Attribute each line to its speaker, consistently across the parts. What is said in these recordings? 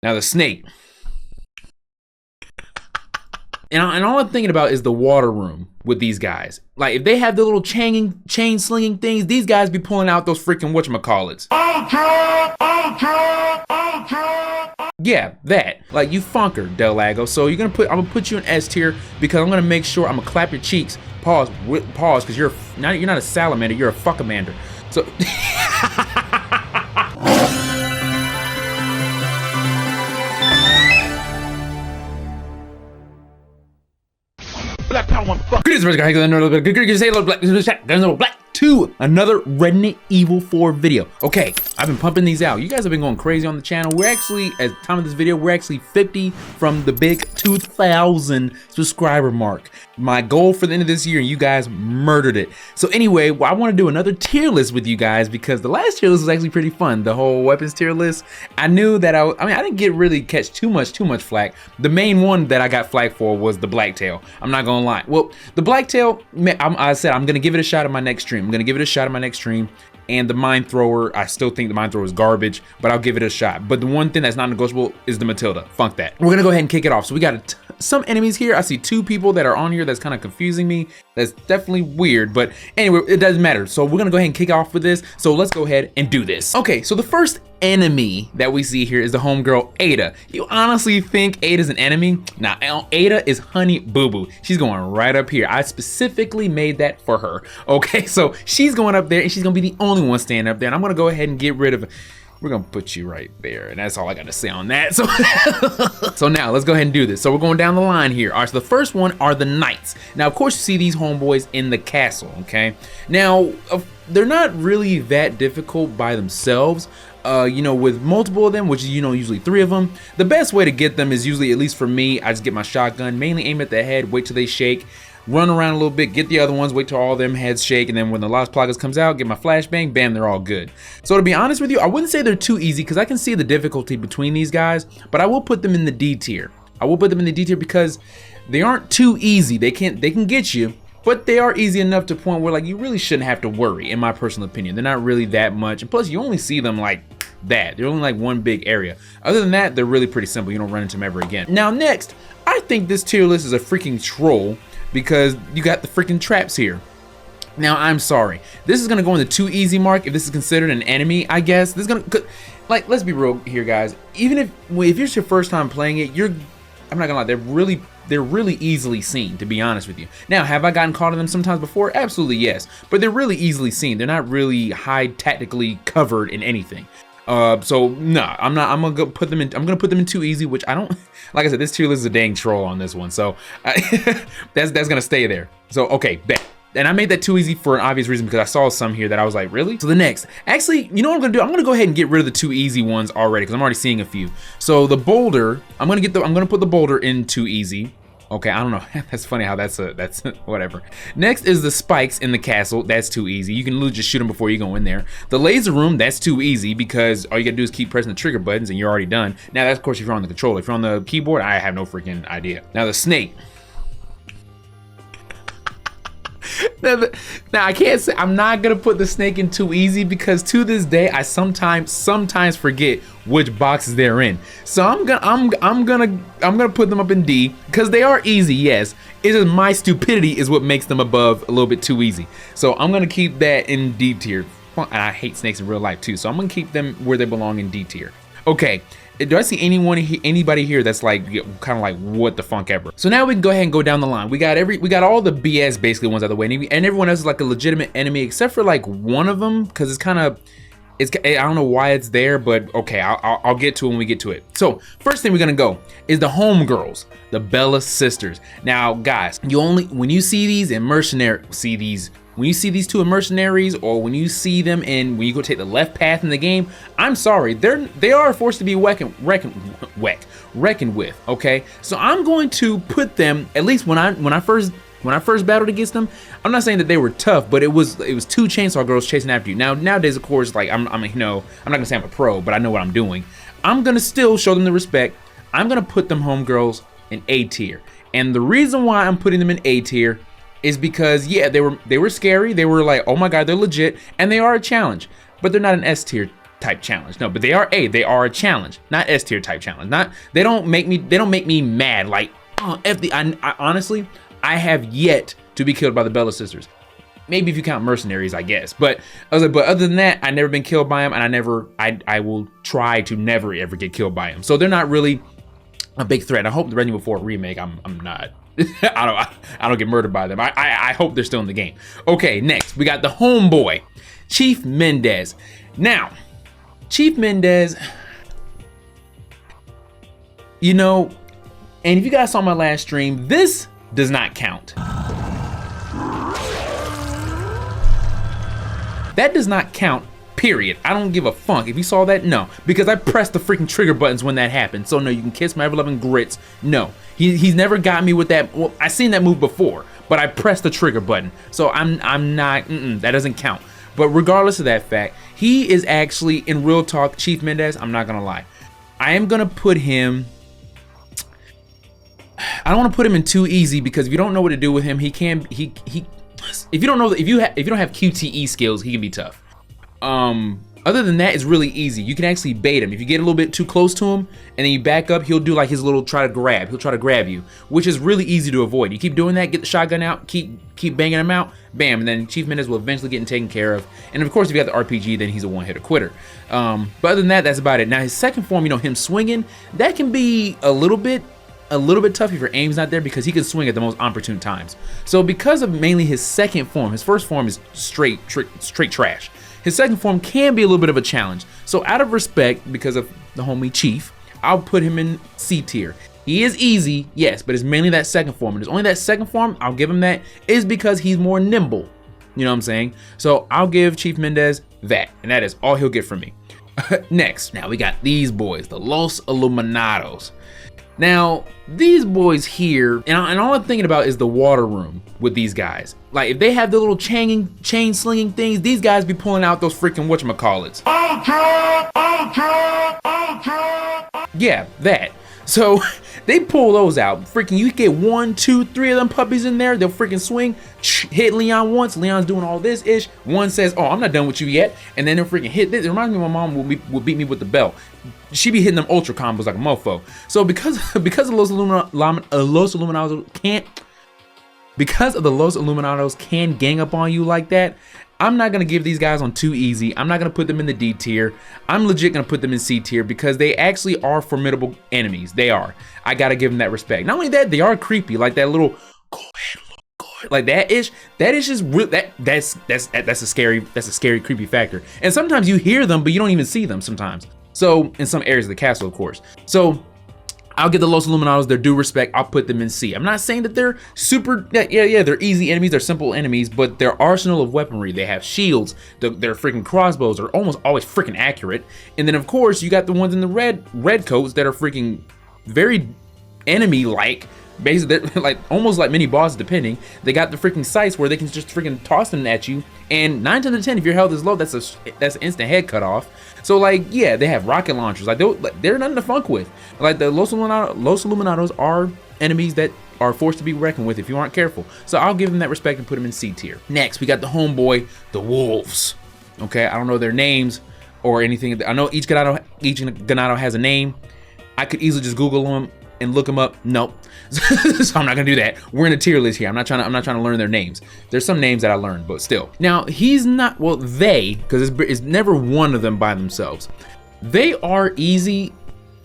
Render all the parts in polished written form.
Speaker 1: Now the snake. And all I'm thinking about is the water room with these guys. Like, if they have the little chain slinging things, these guys be pulling out those freaking whatchamacallits. Yeah, that. Like, you funker, Del Lago. So I'm gonna put you in S tier because I'm gonna make sure I'm gonna clap your cheeks. Pause, because you're not a salamander, you're a fuckamander. So Black Power motherfucker. Good black to another Resident Evil 4 video. Okay, I've been pumping these out. You guys have been going crazy on the channel. We're actually, at the time of this video, we're actually 50 from the big 2,000 subscriber mark. My goal for the end of this year, and you guys murdered it. So anyway, I want to do another tier list with you guys because the last tier list was actually pretty fun. The whole weapons tier list. I knew that I didn't really catch too much flack. The main one that I got flack for was the blacktail. I'm not gonna lie. Well, the blacktail, I said I'm gonna give it a shot in my next stream. I'm gonna give it a shot in my next stream. And the mine thrower, I still think the mine thrower is garbage, but I'll give it a shot. But the one thing that's not negotiable is the Matilda. Funk that. We're gonna go ahead and kick it off. So we got some enemies here. I see 2 people that are on here. That's kind of confusing me. That's definitely weird, but anyway, it doesn't matter. So we're gonna go ahead and kick off with this. So let's go ahead and do this. Okay, so the first enemy that we see here is the homegirl Ada. You honestly think Ada's an enemy? Nah, Ada is Honey Boo Boo. She's going right up here. I specifically made that for her. Okay, so she's going up there and she's gonna be the only one standing up there. And I'm gonna go ahead and get rid of, we're gonna put you right there. And that's all I gotta say on that. So, so now let's go ahead and do this. So we're going down the line here. All right, so the first one are the knights. Now, of course, you see these homeboys in the castle, okay? Now, they're not really that difficult by themselves. You know, with multiple of them, which is, you know, usually 3 of them, the best way to get them is usually, at least for me, I just get my shotgun, mainly aim at the head, wait till they shake, run around a little bit, get the other ones, wait till all them heads shake, and then when the Las Plagas comes out, get my flashbang, bam, they're all good. So to be honest with you, I wouldn't say they're too easy because I can see the difficulty between these guys, but I will put them in the D tier. I will put them in the D tier because they aren't too easy. They can get you, but they are easy enough to the point where, like, you really shouldn't have to worry, in my personal opinion. They're not really that much, and plus you only see them like that. They're only like one big area. Other than that, they're really pretty simple. You don't run into them ever again. Now next, I think this tier list is a freaking troll because you got the freaking traps here. Now I'm sorry, this is gonna go in the too easy mark if this is considered an enemy, I guess. This is gonna, like, let's be real here, guys. Even if it's your first time playing it, I'm not gonna lie, they're really easily seen, to be honest with you. Now, have I gotten caught in them sometimes before? Absolutely yes, but they're really easily seen. They're not really high tactically covered in anything. So nah, I'm gonna put them in too easy, which I don't, like I said, this tier list is a dang troll on this one, so that's gonna stay there. So okay, bet. And I made that too easy for an obvious reason because I saw some here that I was like, really? So the next, actually, you know what I'm gonna do? I'm gonna go ahead and get rid of the 2 easy ones already because I'm already seeing a few. So the boulder, I'm gonna put the boulder in too easy. Okay, I don't know. That's funny how that's whatever. Next is the spikes in the castle. That's too easy. You can literally just shoot them before you go in there. The laser room, that's too easy because all you gotta do is keep pressing the trigger buttons and you're already done. Now that's, of course, if you're on the controller. If you're on the keyboard, I have no freaking idea. Now the snake. Now I can't say, I'm not gonna put the snake in too easy because to this day I sometimes forget which boxes they're in. So I'm gonna put them up in D because they are easy, yes. It is my stupidity is what makes them above a little bit too easy. So I'm gonna keep that in D tier. And I hate snakes in real life too, so I'm gonna keep them where they belong in D tier. Okay. Do I see anybody here that's like kind of like what the funk ever? So now we can go ahead and go down the line. We got all the BS basically ones out of the way, and everyone else is like a legitimate enemy except for like one of them because it's kind of, I don't know why it's there, but okay, I'll get to it when we get to it. So first thing we're gonna go is the homegirls, the Bella sisters. Now guys, when you see these in when you see these 2 in mercenaries, or when you see them when you go take the left path in the game, I'm sorry, they are a force to be reckoned with. Okay, so I'm going to put them, at least when I first battled against them, I'm not saying that they were tough, but it was 2 chainsaw girls chasing after you. Now nowadays, of course, like I'm not gonna say I'm a pro, but I know what I'm doing. I'm gonna still show them the respect. I'm gonna put them homegirls in A tier, and the reason why I'm putting them in A tier is because, yeah, they were scary. They were like, oh my god, they're legit, and they are a challenge, but they're not an S tier type challenge. No, but they are A. They are a challenge, not S tier type challenge. Not they don't make me mad like F the. I honestly, I have yet to be killed by the Bella sisters. Maybe if you count mercenaries, I guess. But I was like, but other than that, I never been killed by them, and I will try to never ever get killed by them. So they're not really a big threat. I hope the Resident Evil 4 remake, I'm not. I don't get murdered by them. I hope they're still in the game. Okay, next we got the homeboy, Chief Mendez. Now, Chief Mendez, you know, and if you guys saw my last stream, this does not count. That does not count, period. I don't give a fuck. If you saw that, no. Because I pressed the freaking trigger buttons when that happened. So no, you can kiss my ever-loving grits. No, he's never got me with that. Well, I seen that move before, but I pressed the trigger button. So I'm not, that doesn't count. But regardless of that fact, he is actually, in real talk, Chief Mendez, I'm not gonna lie. I am gonna put him, I don't wanna put him in too easy, because if you don't know what to do with him, if you don't know, if you don't have QTE skills, he can be tough. Other than that, it's really easy. You can actually bait him. If you get a little bit too close to him and then you back up, he'll do like his little try to grab. He'll try to grab you, which is really easy to avoid. You keep doing that, get the shotgun out, keep banging him out, bam, and then Chief Mendez will eventually get taken care of. And of course, if you got the RPG, then he's a one-hitter quitter. But other than that, that's about it. Now his second form, you know, him swinging, that can be a little bit tough if your aim's not there, because he can swing at the most opportune times. So because of mainly his second form, his first form is straight trash. His second form can be a little bit of a challenge. So out of respect, because of the homie Chief, I'll put him in C tier. He is easy, yes, but it's mainly that second form. And it's only that second form, I'll give him that, is because he's more nimble. You know what I'm saying? So I'll give Chief Mendez that, and that is all he'll get from me. Next, now we got these boys, the Los Illuminados. Now, these boys here, and all I'm thinking about is the water room with these guys. Like, if they have the little chain slinging things, these guys be pulling out those freaking whatchamacallits. Yeah, that. So, they pull those out. Freaking, you get 1, 2, 3 of them puppies in there, they'll freaking swing, hit Leon once, Leon's doing all this ish. One says, oh, I'm not done with you yet. And then they'll freaking hit this. It reminds me of my mom would beat me with the belt. She be hitting them ultra combos like a mofo. So because of the Los Illuminados can gang up on you like that, I'm not gonna give these guys on too easy. I'm not gonna put them in the D tier. I'm legit gonna put them in C tier, because they actually are formidable enemies. They are. I gotta give them that respect. Not only that, they are creepy. Like that little go ahead, like that is just real. That's a scary creepy factor. And sometimes you hear them, but you don't even see them sometimes. So in some areas of the castle, of course. So I'll give the Los Illuminados their due respect. I'll put them in C. I'm not saying that they're super, yeah, they're easy enemies, they're simple enemies, but their arsenal of weaponry, they have shields, their freaking crossbows are almost always freaking accurate. And then of course, you got the ones in the red coats that are freaking very enemy-like. Basically, they're like almost like mini bosses, depending. They got the freaking sights where they can just freaking toss them at you. And 9 to the 10, if your health is low, that's an instant head cut off. So like, yeah, they have rocket launchers. Like they're nothing to funk with. Like the Los Illuminados are enemies that are forced to be reckoned with if you aren't careful. So I'll give them that respect and put them in C tier. Next, we got the homeboy, the Wolves. Okay, I don't know their names or anything. I know each Ganado has a name. I could easily just Google them and look them up. Nope. So I'm not gonna do that. We're in a tier list here. I'm not trying to learn their names. There's some names that I learned, but still. Now he's not, well, they, because it's never one of them by themselves. They are easy.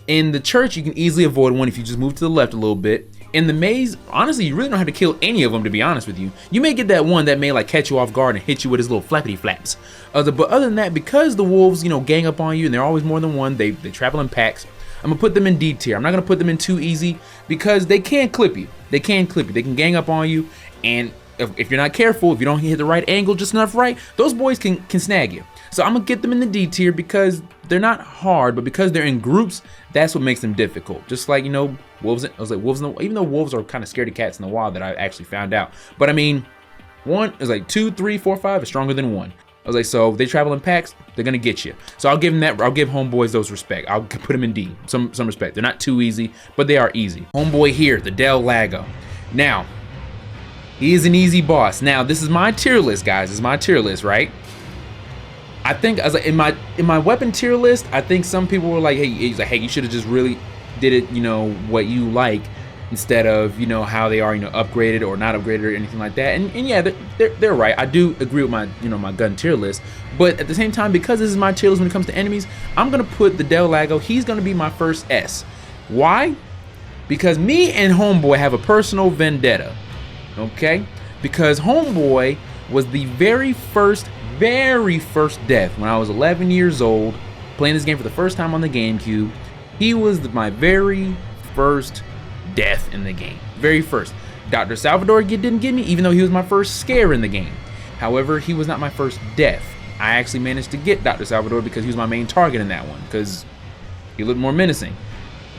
Speaker 1: In the church, you can easily avoid one if you just move to the left a little bit. In the maze, honestly, you really don't have to kill any of them, to be honest with you. You may get that one that may like catch you off guard and hit you with his little flappity flaps. But other than that, because the wolves, gang up on you, and they're always more than one, they travel in packs. I'm gonna put them in D tier. I'm not gonna put them in too easy, because they can clip you. They can gang up on you, and if you're not careful, if you don't hit the right angle just enough right, those boys can snag you. So I'm gonna get them in the D tier because they're not hard, but because they're in groups, that's what makes them difficult. Just like, wolves. I was like wolves, even though wolves are kind of scaredy cats in the wild, that I actually found out. But I mean, one is like 2, 3, 4, 5 is stronger than one. I was like, so if they travel in packs, they're gonna get you. So I'll give them that. I'll give homeboys those respect. I'll put them in D, some respect. They're not too easy, but they are easy. Homeboy here, the Del Lago. Now, he is an easy boss. Now, this is my tier list, guys. This is my tier list, right? I think as in my weapon tier list, I think some people were like, hey, you should have just really did it, you know, what you like, instead of, you know, how they are, you know, upgraded or not upgraded or anything like that. And yeah, they're right. I do agree with my, you know, my gun tier list, but at the same time, because this is my tier list when it comes to enemies, I'm gonna put the Del Lago. He's gonna be my first S. Why? Because me and Homeboy have a personal vendetta. Okay? Because Homeboy was the very first death when I was 11 years old, playing this game for the first time on the GameCube. He was my very first death in the game. Very first. Dr. Salvador didn't get me, even though he was my first scare in the game. However, he was not my first death. I actually managed to get Dr. Salvador because he was my main target in that one, because he looked more menacing.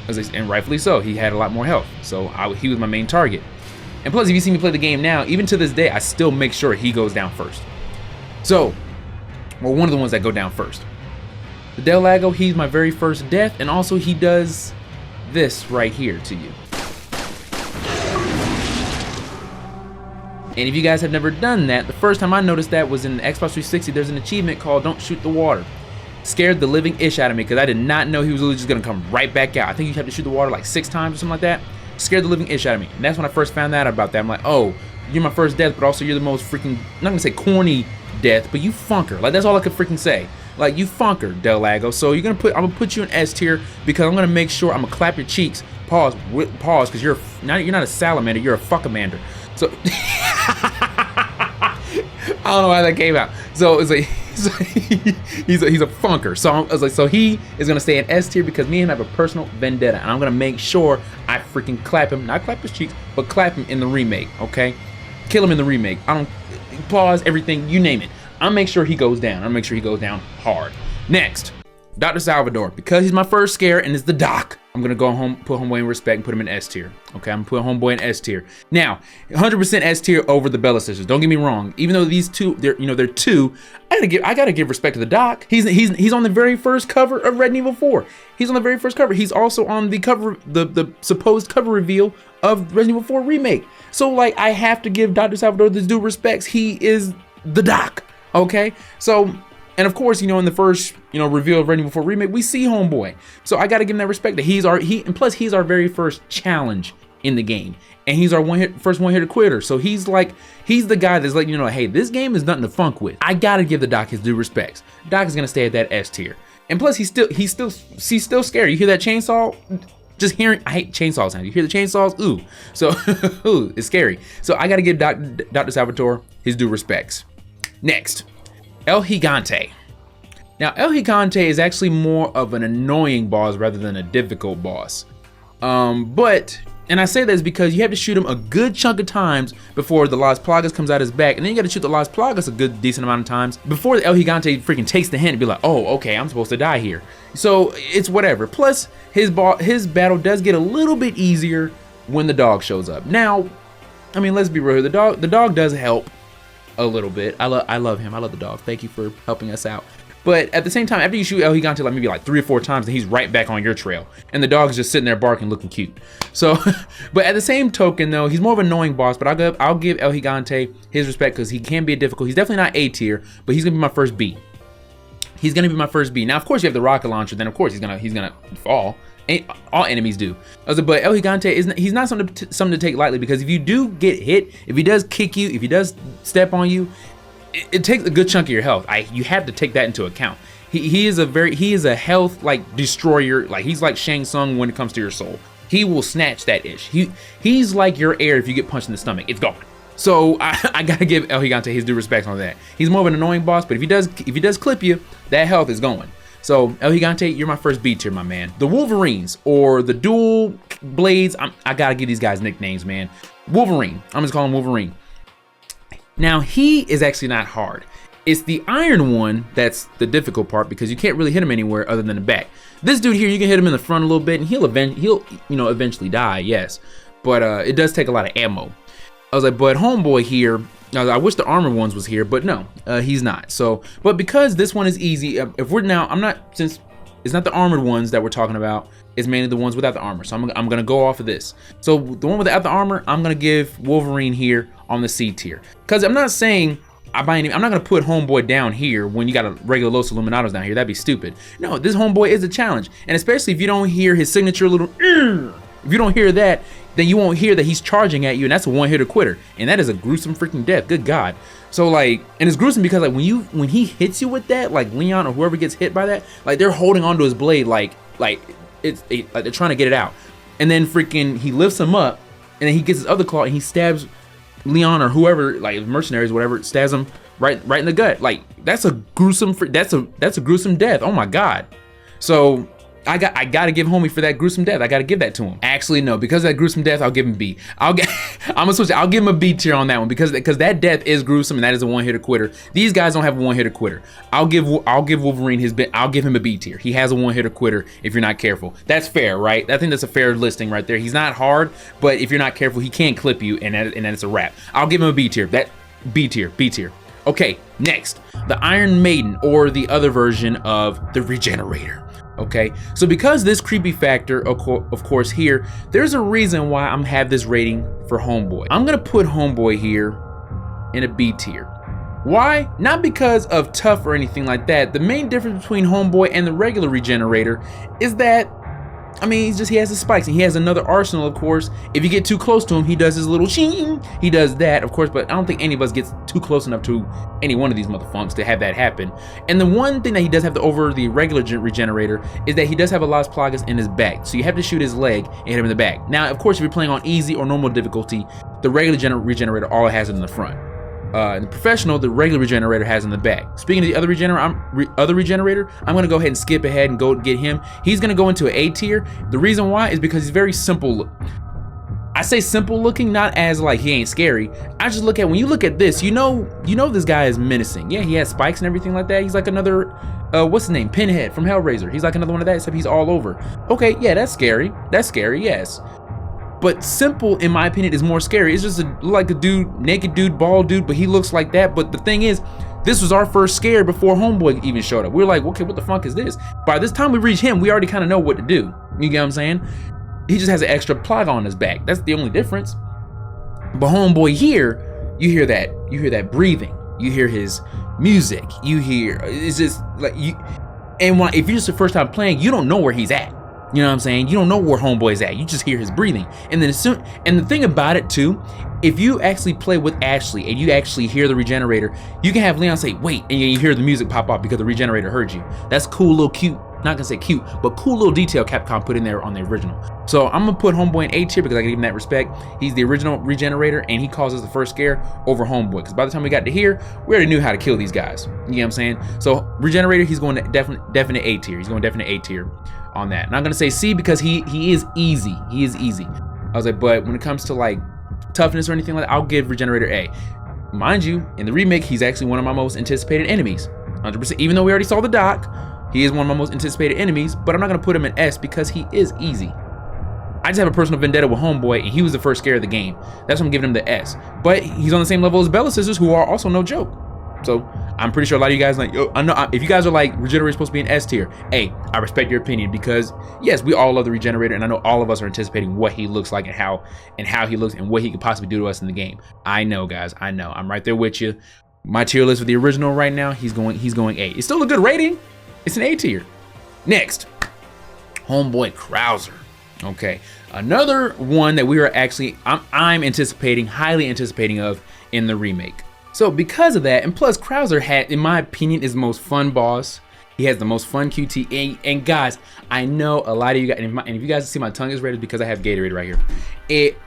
Speaker 1: And rightfully so, he had a lot more health. So he was my main target. And plus, if you see me play the game now, even to this day, I still make sure he goes down first. So, well, one of the ones that go down first. The Del Lago, he's my very first death, and also he does this right here to you. And if you guys have never done that, the first time I noticed that was in the Xbox 360. There's an achievement called Don't Shoot the Water. Scared the living ish out of me because I did not know he was really just gonna come right back out. I think you have to shoot the water like 6 times or something like that. Scared the living ish out of me. And that's when I first found out about that. I'm like, oh, you're my first death, but also you're the most freaking, I'm not gonna say corny death, but you funker. Like, that's all I could freaking say. Like, you funker, Del Lago. So I'm gonna put you in S tier because I'm gonna make sure I'm gonna clap your cheeks. Pause, because you're not a salamander, you're a fuckamander. So I don't know why that came out. So it's like he's a funker. So I was like, so he is gonna stay in S tier because me and him have a personal vendetta, and I'm gonna make sure I freaking clap him, not clap his cheeks, but clap him in the remake. Okay, kill him in the remake. I don't pause everything, you name it. I'll make sure he goes down. I'll make sure he goes down hard. Next, Dr. Salvador, because he's my first scare and it's the doc. I'm gonna go home, put Homeboy in respect, and put him in S tier. Okay, I'm gonna put Homeboy in S tier. Now, 100% S tier over the Bella sisters. Don't get me wrong. Even though these two, they're two, I gotta give respect to the doc. He's on the very first cover of Resident Evil 4. He's on the very first cover. He's also on the cover, the supposed cover reveal of Resident Evil 4 remake. So like, I have to give Dr. Salvador the due respects. He is the doc. Okay, so. And of course, you know, in the first, you know, reveal of Resident Evil 4 remake, we see Homeboy. So I gotta give him that respect that and plus he's our very first challenge in the game. And he's our first one-hitter quitter. So he's the guy that's letting you know, hey, this game is nothing to funk with. I gotta give the doc his due respects. Doc is gonna stay at that S tier. And plus he's still scary. You hear that chainsaw? Just hearing, I hate chainsaw sound. You hear the chainsaws? Ooh. So ooh, it's scary. So I gotta give Dr. Salvatore his due respects. Next. El Gigante. Now, El Gigante is actually more of an annoying boss rather than a difficult boss. And I say this because you have to shoot him a good chunk of times before the Las Plagas comes out his back, and then you got to shoot the Las Plagas a good decent amount of times before the El Gigante freaking takes the hint and be like, oh, okay, I'm supposed to die here. So it's whatever. Plus, his battle does get a little bit easier when the dog shows up. Now, I mean, let's be real here. The dog does help a little bit. I love him. I love the dog. Thank you for helping us out. But at the same time, after you shoot El Gigante like maybe like 3 or 4 times, then he's right back on your trail, and the dog's just sitting there barking, looking cute. So, but at the same token, though, he's more of an annoying boss. But I'll give El Gigante his respect because he can be difficult. He's definitely not A tier, but he's gonna be my first B. He's gonna be my first B. Now, of course, you have the rocket launcher. Then, of course, he's gonna fall. All enemies do. But El Gigante he's not something to take lightly, because if you do get hit, if he does kick you, if he does step on you, it takes a good chunk of your health. You have to take that into account. He is a health like destroyer. Like, he's like Shang Tsung when it comes to your soul. He will snatch that ish. He's like your air. If you get punched in the stomach, it's gone. So I gotta give El Gigante his due respect on that. He's more of an annoying boss, but if he does clip you, that health is going. So El Gigante, you're my first B tier, my man. The Wolverines, or the dual blades, I gotta give these guys nicknames, man. Wolverine, I'm just calling him Wolverine. Now, he is actually not hard. It's the iron one that's the difficult part, because you can't really hit him anywhere other than the back. This dude here, you can hit him in the front a little bit, and he'll eventually die, yes. But it does take a lot of ammo. I was like, but Homeboy here, I wish the armored ones was here, but no, he's not. So, but because this one is easy, since it's not the armored ones that we're talking about, it's mainly the ones without the armor. So I'm gonna go off of this. So the one without the armor, I'm gonna give Wolverine here on the C tier. Because I'm not saying I'm not gonna put Homeboy down here when you got a regular Los Illuminados down here. That'd be stupid. No, this Homeboy is a challenge, and especially if you don't hear his signature little, if you don't hear that, then you won't hear that he's charging at you, and that's a one-hitter quitter, and that is a gruesome freaking death. Good God. So like, and it's gruesome because like when he hits you with that, like Leon or whoever gets hit by that, like they're holding onto his blade like like they're trying to get it out, and then freaking he lifts him up, and then he gets his other claw and he stabs Leon or whoever, like mercenaries, whatever, stabs him right in the gut. Like that's a gruesome that's a gruesome death. Oh my God. So I gotta give homie for that gruesome death. I gotta give that to him. Actually, no, because of that gruesome death, I'll give him B. I'm gonna switch. I'll give him a B tier on that one because that death is gruesome and that is a one-hitter quitter. These guys don't have a one-hitter quitter. I'll give Wolverine his bit. I'll give him a B tier. He has a one-hitter quitter if you're not careful. That's fair, right? I think that's a fair listing right there. He's not hard, but if you're not careful, he can't clip you, and then it's a wrap. I'll give him a B tier. That B tier. Okay, next, the Iron Maiden, or the other version of the Regenerator. Okay, so because this creepy factor, of course here, there's a reason why I'm have this rating for Homeboy. I'm gonna put Homeboy here in a B tier. Why? Not because of tough or anything like that. The main difference between Homeboy and the regular Regenerator is that, I mean, he has his spikes and he has another arsenal, of course. If you get too close to him, he does his little shing. He does that, of course, but I don't think any of us gets too close enough to any one of these motherfuckers to have that happen. And the one thing that he does have over the regular Regenerator is that he does have a Las Plagas in his back. So you have to shoot his leg and hit him in the back. Now, of course, if you're playing on easy or normal difficulty, the regular Regenerator all has it in the front. In the professional, the regular Regenerator has in the back. Speaking of the other Regenerator, I'm gonna go ahead and skip ahead and go get him. He's gonna go into an A tier. The reason why is because he's very simple. I say simple looking, not as like he ain't scary. I just look at, when you look at this, you know this guy is menacing. Yeah, he has spikes and everything like that. He's like another, what's his name? Pinhead from Hellraiser. He's like another one of that, except he's all over. Okay, yeah, that's scary. That's scary, yes. But simple, in my opinion, is more scary. It's just like a dude, naked dude, bald dude, but he looks like that. But the thing is, this was our first scare before Homeboy even showed up. We were like, okay, what the fuck is this? By this time we reach him, we already kind of know what to do. You get what I'm saying? He just has an extra plug on his back. That's the only difference. But Homeboy here, you hear that breathing. You hear his music. You hear, it's just like you. And if you're just the first time playing, you don't know where he's at. You know what I'm saying? You don't know where Homeboy's at. You just hear his breathing. And then and the thing about it too, if you actually play with Ashley and you actually hear the Regenerator, you can have Leon say, wait, and you hear the music pop up because the Regenerator heard you. That's cool, little cute, not gonna say cute, but cool little detail Capcom put in there on the original. So I'm gonna put Homeboy in A tier because I give him that respect. He's the original Regenerator and he causes the first scare over Homeboy. Because by the time we got to here, we already knew how to kill these guys. You know what I'm saying? So Regenerator, he's going to definite A tier. He's going definite A tier on that. And I'm gonna say C because he is easy. He is easy. I was like, but when it comes to like toughness or anything like that, I'll give Regenerator A. Mind you, in the remake, he's actually one of my most anticipated enemies. 100%. Even though we already saw the doc, he is one of my most anticipated enemies, but I'm not gonna put him in S because he is easy. I just have a personal vendetta with Homeboy, and he was the first scare of the game. That's why I'm giving him the S. But he's on the same level as Bella Sisters, who are also no joke. So I'm pretty sure a lot of you guys like, yo, I know if you guys are like Regenerator is supposed to be an S tier. Hey, I respect your opinion because yes, we all love the Regenerator, and I know all of us are anticipating what he looks like and how he looks and what he could possibly do to us in the game. I know, guys, I know. I'm right there with you. My tier list for the original right now, he's going A. It's still a good rating. It's an A tier. Next, Homeboy Krauser. Okay, another one that we are actually I'm anticipating, highly anticipating of in the remake. So because of that, and plus Krauser had, in my opinion, is the most fun boss. He has the most fun QT. And guys, I know a lot of you guys, and if you guys see my tongue is red, it's because I have Gatorade right here.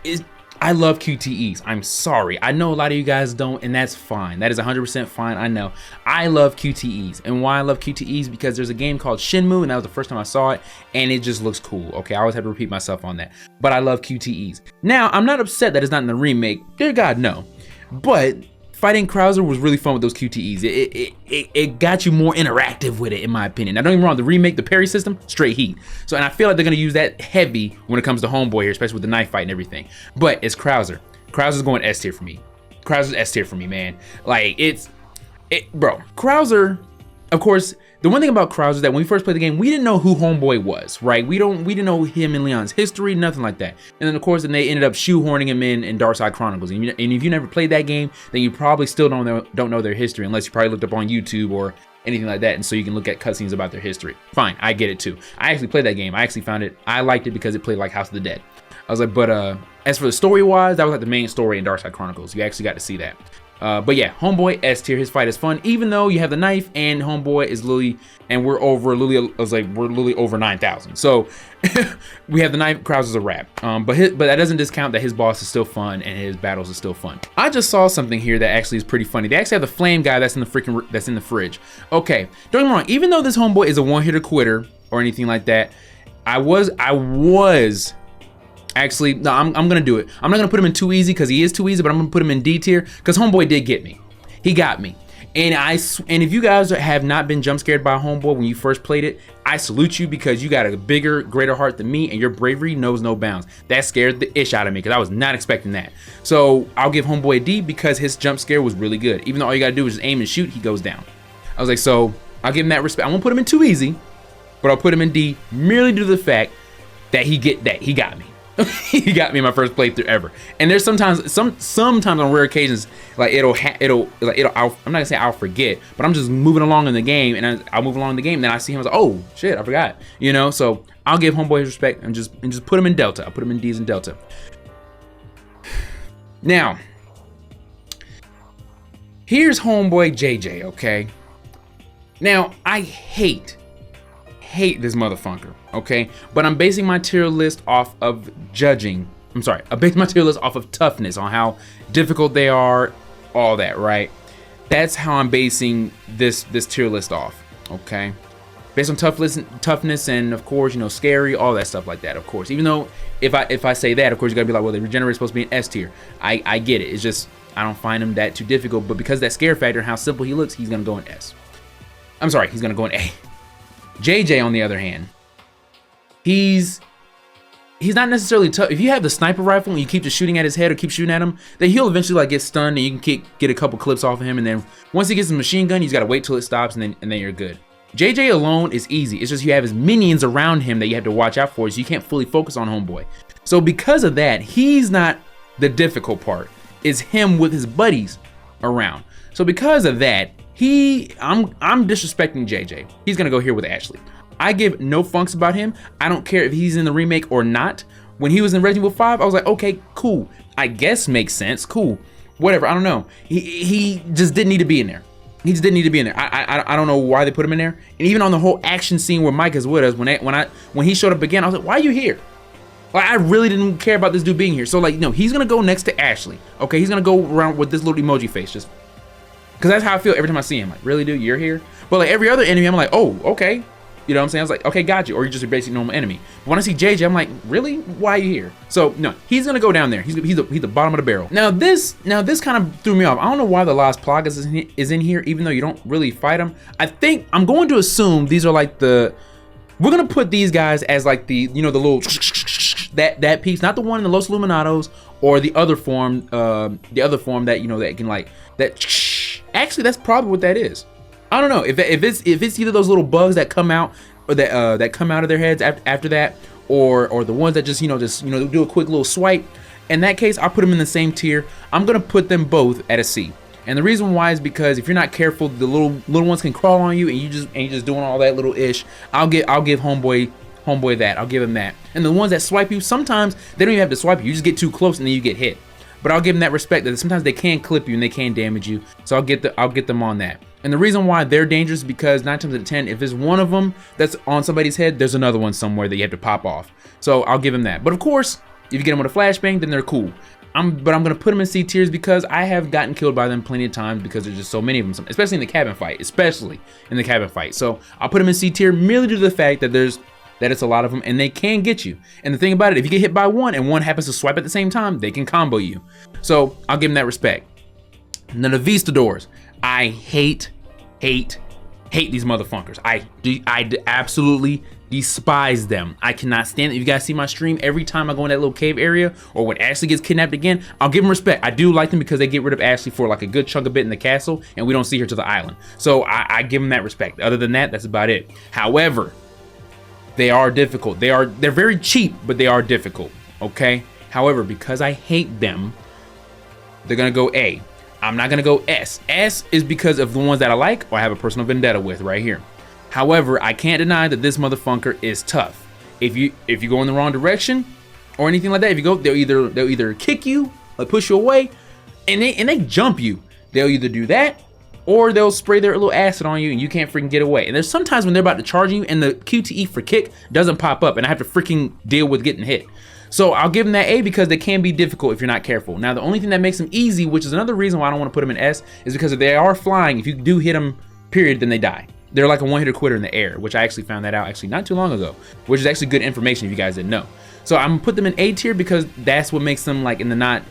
Speaker 1: I love QTEs. I'm sorry. I know a lot of you guys don't, and that's fine. That is 100% fine. I know. I love QTEs. And why I love QTEs? Because there's a game called Shenmue, and that was the first time I saw it, and it just looks cool. Okay, I always have to repeat myself on that. But I love QTEs. Now, I'm not upset that it's not in the remake. Dear God, no. But fighting Krauser was really fun with those QTEs. It got you more interactive with it, in my opinion. Now, don't get me wrong, the remake, the parry system, straight heat. So, and I feel like they're gonna use that heavy when it comes to Homeboy here, especially with the knife fight and everything. But it's Krauser. Krauser's going S tier for me. Krauser's S tier for me, man. Like, bro, Krauser, of course, the one thing about Krause is that when we first played the game, we didn't know who Homeboy was, right? We didn't know him and Leon's history, nothing like that. And then of course, then they ended up shoehorning him in Darkside Chronicles. And if you never played that game, then you probably still don't know their history, unless you probably looked up on YouTube or anything like that, and so you can look at cutscenes about their history. Fine, I get it too. I actually played that game. I actually found it, I liked it because it played like House of the Dead. I was like, but as for the story-wise, that was like the main story in Darkside Chronicles. You actually got to see that. But yeah, Homeboy S tier, his fight is fun, even though you have the knife and Homeboy is literally, and we're literally over 9,000. So we have the knife, Krause is a wrap. But that doesn't discount that his boss is still fun and his battles are still fun. I just saw something here that actually is pretty funny. They actually have the flame guy that's in the fridge. Okay, don't get me wrong, even though this Homeboy is a one-hitter quitter or anything like that, I was actually, no, I'm gonna do it. I'm not gonna put him in too easy because he is too easy, but I'm gonna put him in D tier because Homeboy did get me. He got me. And if you guys have not been jump scared by Homeboy when you first played it, I salute you because you got a bigger, greater heart than me, and your bravery knows no bounds. That scared the ish out of me because I was not expecting that. So I'll give Homeboy a D because his jump scare was really good. Even though all you gotta do is just aim and shoot, he goes down. I was like, so I'll give him that respect. I won't put him in too easy, but I'll put him in D merely due to the fact that he got me. He got me in my first playthrough ever. And there's sometimes on rare occasions, like I'm not gonna say I'll forget, but I'm just moving along in the game, and I'll move along in the game, and then I see him, I was like, oh shit, I forgot, you know. So I'll give Homeboy his respect and just put him in Delta. I'll put him in D's and Delta. Now, here's Homeboy JJ, okay? Now, I hate this motherfucker, okay? But I'm basing my tier list off of I'm basing my tier list off of toughness, on how difficult they are, all that, right? That's how I'm basing this tier list off, okay? Based on toughness, and of course, you know, scary, all that stuff like that, of course. Even though if I say that, of course, you gotta be like, well, the regenerate is supposed to be an S tier. I get it. It's just I don't find him that too difficult, but because of that scare factor and how simple he looks, he's gonna go in S. I'm sorry, he's gonna go in A. JJ, on the other hand, he's not necessarily tough. If you have the sniper rifle and you keep just shooting at his head or keep shooting at him, then he'll eventually like get stunned and you can get a couple clips off of him, and then once he gets the machine gun, you just gotta wait till it stops, and then you're good. JJ alone is easy. It's just you have his minions around him that you have to watch out for, so you can't fully focus on Homeboy. So because of that, he's not the difficult part. It's him with his buddies around. So because of that, I'm disrespecting JJ. He's gonna go here with Ashley. I give no funks about him. I don't care if he's in the remake or not. When he was in Resident Evil 5, I was like, okay, cool. I guess makes sense. Cool. Whatever. I don't know. He just didn't need to be in there. He just didn't need to be in there. I don't know why they put him in there. And even on the whole action scene where Mike is with us, when he showed up again, I was like, why are you here? Like, I really didn't care about this dude being here. So like, no, he's gonna go next to Ashley. Okay, he's gonna go around with this little emoji face, just because that's how I feel every time I see him. Like, really, dude, you're here? But like every other enemy, I'm like, oh, okay. You know what I'm saying? I was like, okay, got you. Or you're just a basic normal enemy. But when I see JJ, I'm like, really? Why are you here? So no, he's gonna go down there. He's the bottom of the barrel. Now this kind of threw me off. I don't know why the Las Plagas is in here, even though you don't really fight them. I think I'm going to assume these are like we're gonna put these guys as like the, you know, the little that piece, not the one in the Los Illuminados or the other form that, you know, that can like that. Actually, that's probably what that is. I don't know if it's either those little bugs that come out, or that come out of their heads after that, or the ones that just do a quick little swipe. In that case, I'll put them in the same tier. I'm gonna put them both at a C. And the reason why is because if you're not careful, the little ones can crawl on you, and you're just doing all that little ish. I'll give Homeboy that. I'll give him that. And the ones that swipe you, sometimes they don't even have to swipe you. You just get too close and then you get hit. But I'll give them that respect that sometimes they can clip you and they can damage you. So I'll get them on that. And the reason why they're dangerous is because 9 times out of 10, if there's one of them that's on somebody's head, there's another one somewhere that you have to pop off. So I'll give them that. But of course, if you get them with a flashbang, then they're cool. But I'm gonna put them in C tiers because I have gotten killed by them plenty of times because there's just so many of them, especially in the cabin fight. So I'll put them in C tier merely due to the fact that it's a lot of them and they can get you. And the thing about it, if you get hit by one and one happens to swipe at the same time, they can combo you. So I'll give them that respect. And then the Vistadors, I hate these motherfuckers. I absolutely despise them. I cannot stand it. If you guys see my stream, every time I go in that little cave area or when Ashley gets kidnapped again, I'll give them respect. I do like them because they get rid of Ashley for like a good chunk of bit in the castle and we don't see her to the island. So I give them that respect. Other than that, that's about it. However, they are difficult. They're very cheap, but they are difficult, okay? However, because I hate them, they're gonna go A. I'm not gonna go S. S is because of the ones that I like or I have a personal vendetta with right here. However, I can't deny that this motherfucker is tough. If you go in the wrong direction or anything like that, if you go, they'll either kick you, like push you away, and they jump you. They'll either do that or they'll spray their little acid on you and you can't freaking get away. And there's sometimes when they're about to charge you and the QTE for kick doesn't pop up and I have to freaking deal with getting hit. So I'll give them that A because they can be difficult if you're not careful. Now, the only thing that makes them easy, which is another reason why I don't want to put them in S, is because if they are flying, if you do hit them, period, then they die. They're like a one-hitter quitter in the air, which I actually found that out actually not too long ago, which is actually good information if you guys didn't know. So I'm gonna put them in A tier because that's what makes them like in the not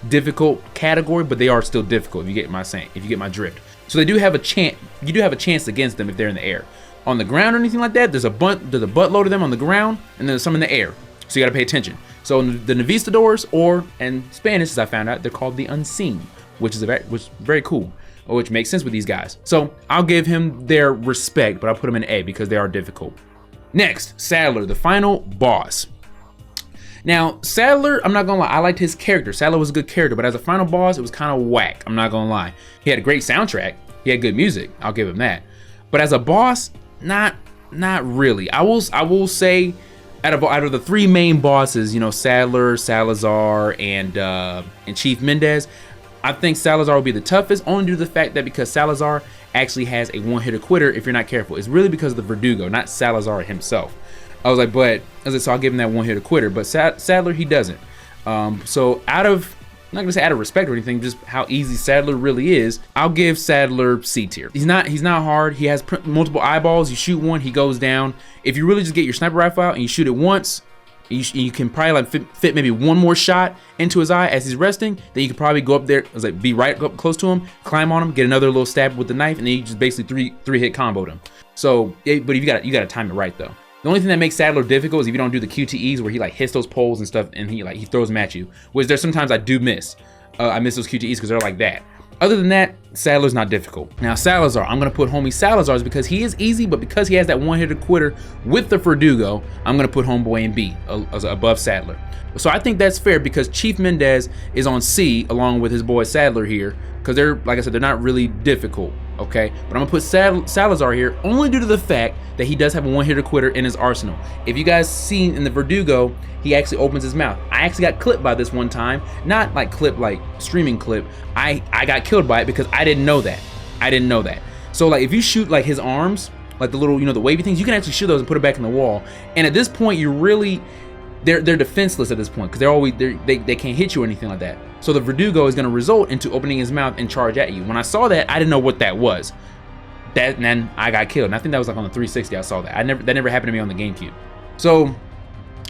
Speaker 1: difficult category, but they are still difficult if you get my drift. So they do have a chance. You do have a chance against them if they're in the air. On the ground or anything like that, there's a buttload of them on the ground, and there's some in the air. So you gotta pay attention. So the Navistadors, or in Spanish, as I found out, they're called the Unseen, which is very cool, which makes sense with these guys. So I'll give him their respect, but I'll put him in A because they are difficult. Next, Sadler, the final boss. Now, Sadler, I'm not gonna lie, I liked his character. Sadler was a good character, but as a final boss, it was kind of whack. I'm not gonna lie. He had a great soundtrack. He had good music. I'll give him that. But as a boss, not really. I will say, out of the three main bosses, you know, Sadler, Salazar, and Chief Mendez, I think Salazar will be the toughest, only due to the fact that because Salazar actually has a one-hitter quitter if you're not careful. It's really because of the Verdugo, not Salazar himself. I was like, so I'll give him that one-hitter quitter, but Sadler, he doesn't. So I'm not gonna say out of respect or anything, just how easy Sadler really is, I'll give Sadler C tier. He's not hard. He has multiple eyeballs. You shoot one, he goes down. If you really just get your sniper rifle out and you shoot it once, you can probably like fit maybe one more shot into his eye as he's resting. Then you can probably go up there, like be right up close to him, climb on him, get another little stab with the knife, and then you just basically three hit comboed him. So, but you gotta time it right though. The only thing that makes Sadler difficult is if you don't do the QTEs where he like hits those poles and stuff and he throws them at you, which there's sometimes I do miss. I miss those QTEs because they're like that. Other than that, Sadler's not difficult. Now Salazar, I'm gonna put homie Salazar's because he is easy, but because he has that one-hitter quitter with the Verdugo, I'm gonna put homeboy in B above Sadler. So I think that's fair because Chief Mendez is on C along with his boy Sadler here because they're, like I said, they're not really difficult, okay? But I'm gonna put Salazar here only due to the fact that he does have a one-hitter quitter in his arsenal. If you guys seen in the Verdugo, he actually opens his mouth. I actually got clipped by this one time, not like clip like streaming clip. I got killed by it because I didn't know that. I didn't know that. So like if you shoot like his arms, like the little, you know, the wavy things, you can actually shoot those and put it back in the wall. And at this point, you're really, they're defenseless at this point because they can't hit you or anything like that. So the Verdugo is going to result into opening his mouth and charge at you. When I saw that, I didn't know what that was. And then I got killed. And I think that was like on the 360. I saw that. That never happened to me on the GameCube. So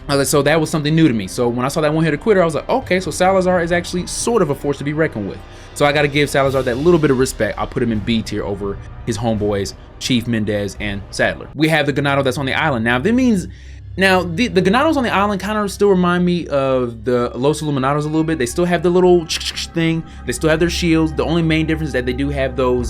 Speaker 1: that was something new to me. So when I saw that one-hitter quitter, I was like, okay, so Salazar is actually sort of a force to be reckoned with. So I got to give Salazar that little bit of respect. I'll put him in B tier over his homeboys, Chief Mendez and Sadler. We have the Ganado that's on the island. Now, that means... Now, the Ganados on the island kind of still remind me of the Los Illuminados a little bit. They still have the little thing. They still have their shields. The only main difference is that they do have those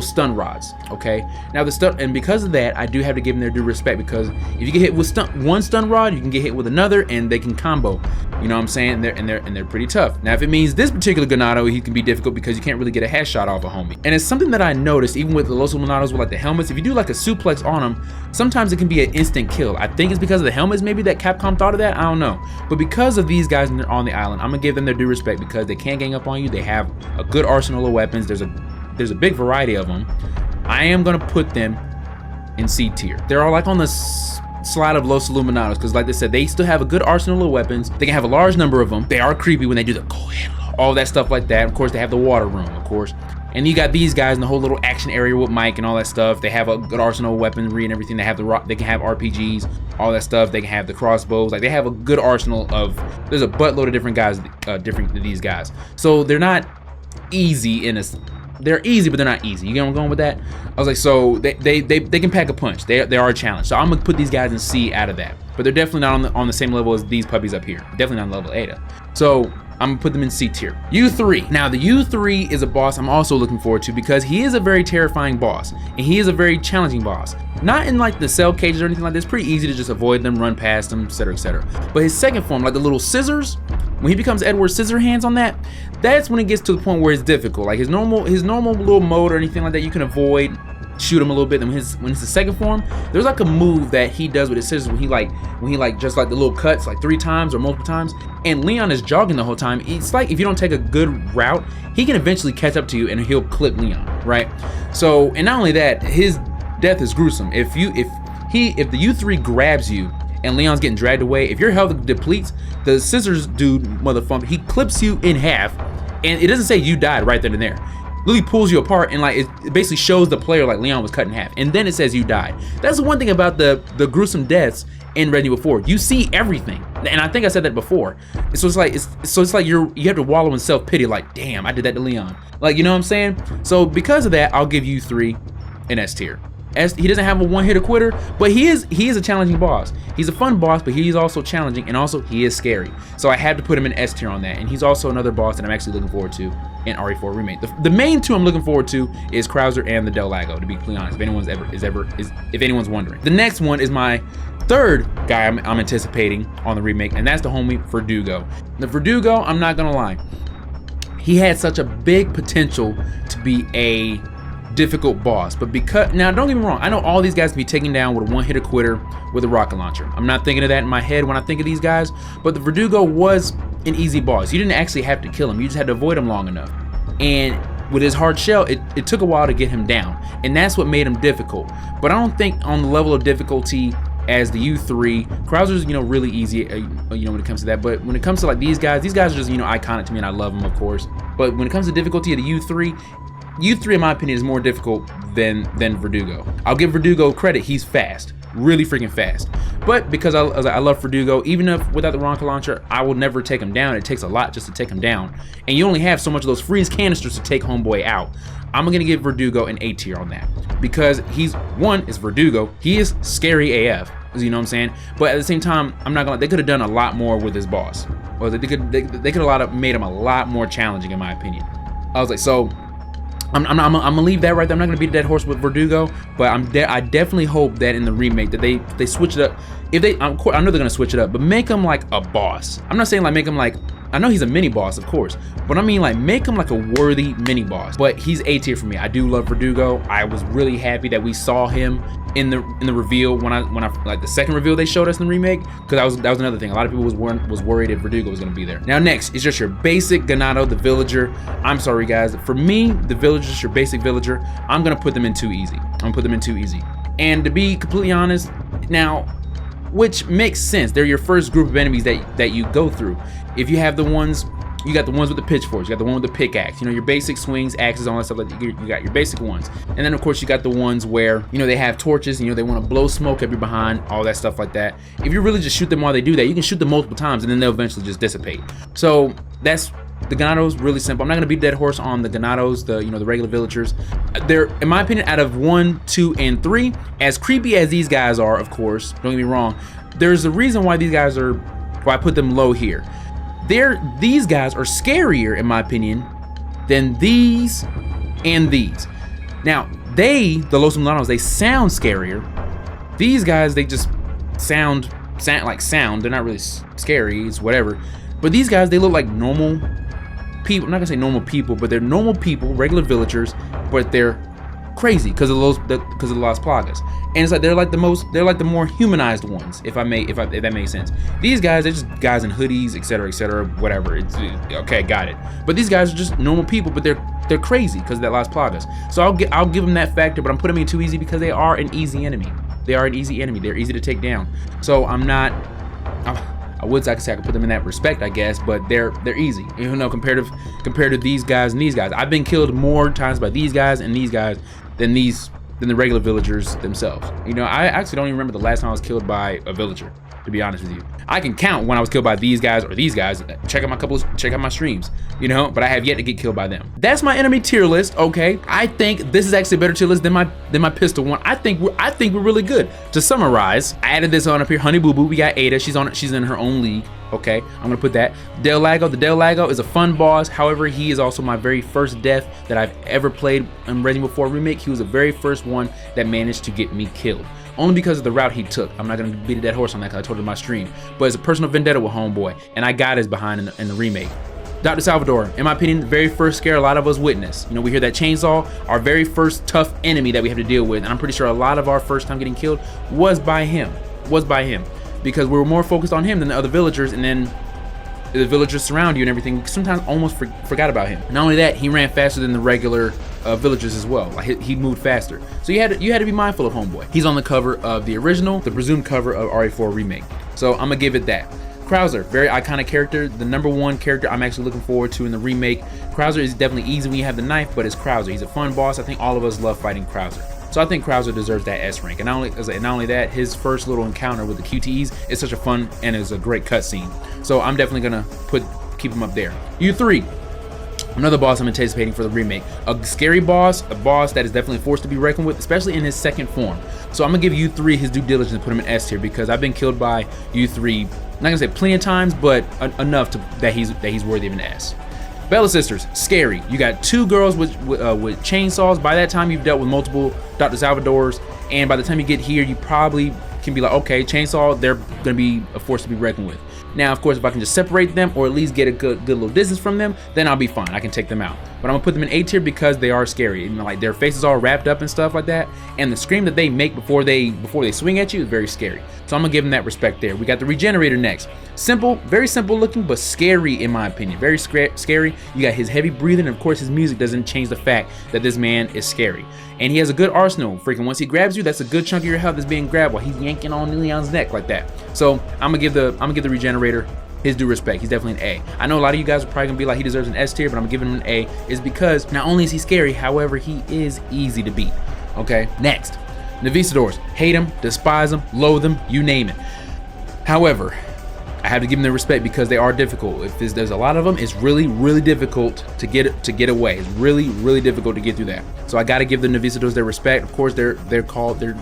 Speaker 1: stun rods, okay? Now, and because of that, I do have to give them their due respect because if you get hit with one stun rod, you can get hit with another and they can combo. You know what I'm saying? And they're pretty tough. Now, if it means this particular Ganado, he can be difficult because you can't really get a headshot off a homie. And it's something that I noticed even with the Los Illuminados with like the helmets. If you do like a suplex on them, sometimes it can be an instant kill. I think it's because of the helmets maybe that Capcom thought of that. I don't know. But because of these guys on the island, I'm gonna give them their due respect because they can't gang up on you. They have a good arsenal of weapons. There's a big variety of them. I am gonna put them in C tier. They're all like on the slide of Los Illuminados because like they said, they still have a good arsenal of weapons. They can have a large number of them. They are creepy when they do the all that stuff like that. Of course, they have the water room, of course. And you got these guys in the whole little action area with Mike and all that stuff. They have a good arsenal of weaponry and everything. They have they can have RPGs, all that stuff. They can have the crossbows. Like they have a good arsenal of. There's a buttload of different guys, different than these guys. So they're not easy in a they're easy, but they're not easy. You get where I'm going with that? I was like, so they can pack a punch. They are a challenge. So I'm gonna put these guys in C out of that. But they're definitely not on the same level as these puppies up here. Definitely not on level Ada. So I'm gonna put them in C tier. U3. Now the U3 is a boss I'm also looking forward to because he is a very terrifying boss and he is a very challenging boss. Not in like the cell cages or anything like this. Pretty easy to just avoid them, run past them, etc., etc. But his second form, like the little scissors, when he becomes Edward Scissorhands on that, that's when it gets to the point where it's difficult. Like his normal little mode or anything like that, you can avoid, shoot him a little bit. And when it's the second form, there's like a move that he does with his scissors when he like just like the little cuts like 3 times or multiple times, and Leon is jogging the whole time. It's like if you don't take a good route, he can eventually catch up to you and he'll clip Leon, right? So, and not only that, his death is gruesome. If the U3 grabs you and Leon's getting dragged away, if your health depletes, the scissors dude, motherfucker, he clips you in half, and it doesn't say you died right then and there. Literally pulls you apart, and like it basically shows the player like Leon was cut in half, and then it says you died. That's the one thing about the gruesome deaths in Resident Evil 4. You see everything, and I think I said that before. So it's like you have to wallow in self-pity, like, damn, I did that to Leon. Like, you know what I'm saying? So because of that, I'll give you 3 in S tier. He doesn't have a one-hitter quitter, but he is a challenging boss. He's a fun boss, but he's also challenging, and also he is scary. So I had to put him in S tier on that, and he's also another boss that I'm actually looking forward to in RE4 Remake. The main 2 I'm looking forward to is Krauser and the Del Lago, to be completely honest, if anyone's wondering. The next one is my 3rd guy I'm anticipating on the remake, and that's the homie Verdugo. The Verdugo, I'm not gonna lie, he had such a big potential to be a difficult boss, but because, now don't get me wrong, I know all these guys can be taken down with a one-hitter quitter with a rocket launcher. I'm not thinking of that in my head when I think of these guys, but the Verdugo was an easy boss. You didn't actually have to kill him, you just had to avoid him long enough. And with his hard shell, it took a while to get him down, and that's what made him difficult. But I don't think on the level of difficulty as the U3, Krauser's, really easy, when it comes to that. But when it comes to like these guys are just, iconic to me, and I love them, of course. But when it comes to difficulty of the U3 in my opinion is more difficult than Verdugo. I'll give Verdugo credit, he's fast, really freaking fast. But because I love Verdugo, even if without the rocket launcher, I will never take him down. It takes a lot just to take him down. And you only have so much of those freeze canisters to take homeboy out. I'm gonna give Verdugo an A tier on that. Because it's Verdugo, he is scary AF, you know what I'm saying? But at the same time, they could have done a lot more with his boss. Well, they could have made him a lot more challenging in my opinion. I was like, so I'm gonna leave that right there. I'm not gonna beat a dead horse with Verdugo, but I definitely hope that in the remake that they switch it up. I know they're gonna switch it up, but make him like a boss. I'm not saying like make him like, I know he's a mini boss, of course, but I mean like make him like a worthy mini boss. But he's A tier for me. I do love Verdugo. I was really happy that we saw him in the reveal when I like the second reveal they showed us in the remake, because that was another thing. A lot of people was worried if Verdugo was gonna be there. Now next is just your basic Ganado, the villager. I'm sorry guys, for me the villager is your basic villager. I'm gonna put them in too easy. And to be completely honest, now, which makes sense, they're your first group of enemies that you go through. If you have the ones, you got the ones with the pitchforks, you got the one with the pickaxe, your basic swings, axes, all that stuff. Like you got your basic ones, and then of course you got the ones where they have torches, they want to blow smoke up your behind, all that stuff like that. If you really just shoot them while they do that, you can shoot them multiple times, and then they'll eventually just dissipate. So that's the Ganados, really simple. I'm not gonna beat dead horse on the Ganados, the regular villagers. They're, in my opinion, out of 1, 2, and 3, as creepy as these guys are, of course, don't get me wrong, there's a reason why I put them low here. These guys are scarier, in my opinion, than these and these. Now, the Los Mulanos, they sound scarier. These guys, they just sound like sound. They're not really scary, it's whatever. But these guys, they look like normal people. I'm not gonna say normal people, but they're normal people, regular villagers, but they're crazy because of the Las Plagas. And it's like they're like the more humanized ones, if that makes sense. These guys, they're just guys in hoodies, etc., whatever. It's okay, got it. But these guys are just normal people, but they're crazy because of that Las Plagas. So I'll give them that factor, but I'm putting them in too easy because they are an easy enemy. They're easy to take down. So I would say I could put them in that respect, I guess, but they're easy. Even though compared to these guys and these guys, I've been killed more times by these guys and these guys than these than the regular villagers themselves. You know, I actually don't even remember the last time I was killed by a villager, to be honest with you. I can count when I was killed by these guys or these guys. Check out my streams, you know, but I have yet to get killed by them. That's my enemy tier list, okay? I think this is actually a better tier list than my pistol one. I think we're really good. To summarize, I added this on up here, Honey Boo Boo. We got Ada. She's in her own league. Okay, I'm gonna put that. Del Lago. The Del Lago is a fun boss. However, he is also my very first death that I've ever played in Resident Evil 4 Remake. He was the very first one that managed to get me killed. Only because of the route he took. I'm not gonna beat a dead horse on that because I told it in my stream. But it's a personal vendetta with Homeboy, and I got his behind in the remake. Dr. Salvador, in my opinion, the very first scare a lot of us witnessed. You know, we hear that chainsaw, our very first tough enemy that we have to deal with, and I'm pretty sure a lot of our first time getting killed was by him. Because we were more focused on him than the other villagers, and then the villagers surround you and everything. We sometimes almost forgot about him. Not only that, he ran faster than the regular villagers as well. Like he moved faster. So you had to be mindful of Homeboy. He's on the cover of the original, the presumed cover of RE4 Remake. So I'm gonna give it that. Krauser, very iconic character, the #1 character I'm actually looking forward to in the remake. Krauser is definitely easy when you have the knife, but it's Krauser. He's a fun boss. I think all of us love fighting Krauser. So I think Krauser deserves that S rank. And not only that, his first little encounter with the QTEs is such a fun and is a great cutscene. So I'm definitely gonna keep him up there. U3, another boss I'm anticipating for the remake. A scary boss, a boss that is definitely a force to be reckoned with, especially in his second form. So I'm gonna give U3 his due diligence and put him in S tier because I've been killed by U3, I'm not gonna say plenty of times, but enough that he's worthy of an S. Bella Sisters, scary. You got 2 girls with chainsaws. By that time, you've dealt with multiple Dr. Salvadors, and by the time you get here, you probably can be like, okay, chainsaw, they're gonna be a force to be reckoned with. Now, of course, if I can just separate them or at least get a good little distance from them, then I'll be fine. I can take them out. But I'm gonna put them in A tier because they are scary. You know, like their faces all wrapped up and stuff like that, and the scream that they make before they swing at you is very scary. So I'm gonna give them that respect there. We got the Regenerator next. Simple, very simple looking, but scary in my opinion. Very scary. You got his heavy breathing, and of course his music doesn't change the fact that this man is scary. And he has a good arsenal. Freaking once he grabs you, that's a good chunk of your health that's being grabbed while he's yanking on Leon's neck like that. So I'm gonna give the Regenerator his due respect. He's definitely an A. I know a lot of you guys are probably gonna be like he deserves an S tier, but I'm gonna give him an A is because not only is he scary, however, he is easy to beat. Okay, next. Navisadors. Hate him, despise him, loathe him, you name it. However, I have to give them their respect because they are difficult. If there's a lot of them, it's really difficult to get away. It's really difficult to get through that. So I got to give the Navisadors their respect. Of course, they're